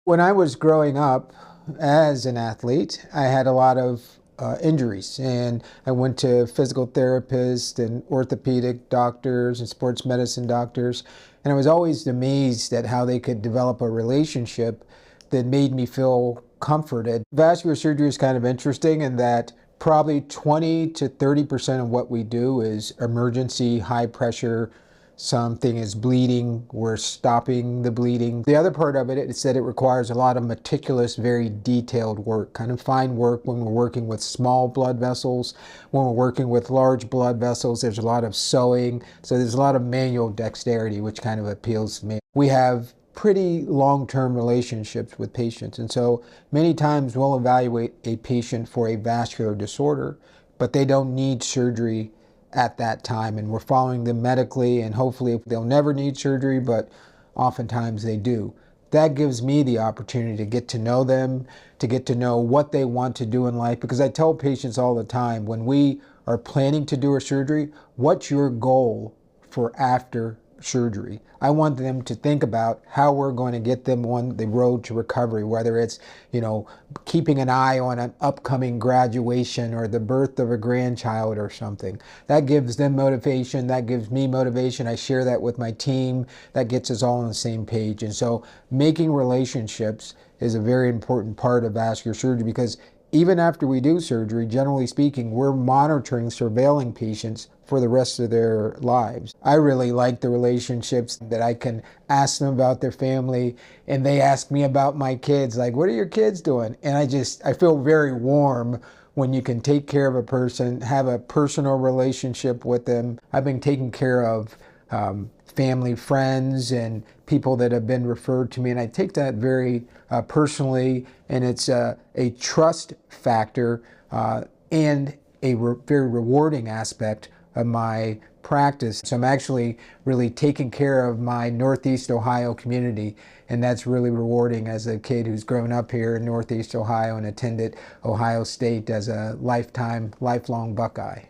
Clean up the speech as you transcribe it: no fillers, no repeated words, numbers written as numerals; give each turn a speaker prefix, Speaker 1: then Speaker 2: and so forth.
Speaker 1: When I was growing up as an athlete, I had a lot of injuries, and I went to physical therapists and orthopedic doctors and sports medicine doctors, and I was always amazed at how they could develop a relationship that made me feel comforted. Vascular surgery is kind of interesting in that probably 20 to 30% of what we do is emergency, high pressure. Something is bleeding, we're stopping the bleeding. The other part of it is that it requires a lot of meticulous, very detailed work, kind of fine work when we're working with small blood vessels. When we're working with large blood vessels, there's a lot of sewing. So there's a lot of manual dexterity, which kind of appeals to me. We have pretty long-term relationships with patients. And so many times we'll evaluate a patient for a vascular disorder, but they don't need surgery at that time, and we're following them medically, and hopefully they'll never need surgery, but oftentimes they do. That gives me the opportunity to get to know them, to get to know what they want to do in life, because I tell patients all the time, when we are planning to do a surgery, what's your goal for after surgery? I want them to think about how we're going to get them on the road to recovery, whether it's, keeping an eye on an upcoming graduation or the birth of a grandchild or something. That gives them motivation. That gives me motivation. I share that with my team. That gets us all on the same page. And so making relationships is a very important part of vascular surgery, because even after we do surgery, generally speaking, we're monitoring, surveilling patients for the rest of their lives. I really like the relationships that I can ask them about their family, and they ask me about my kids, like, what are your kids doing? And I feel very warm when you can take care of a person, have a personal relationship with them. I've been taking care of family, friends, and people that have been referred to me, and I take that very personally, and it's a trust factor and a very rewarding aspect of my practice. So I'm actually really taking care of my Northeast Ohio community, and that's really rewarding as a kid who's grown up here in Northeast Ohio and attended Ohio State as a lifelong Buckeye.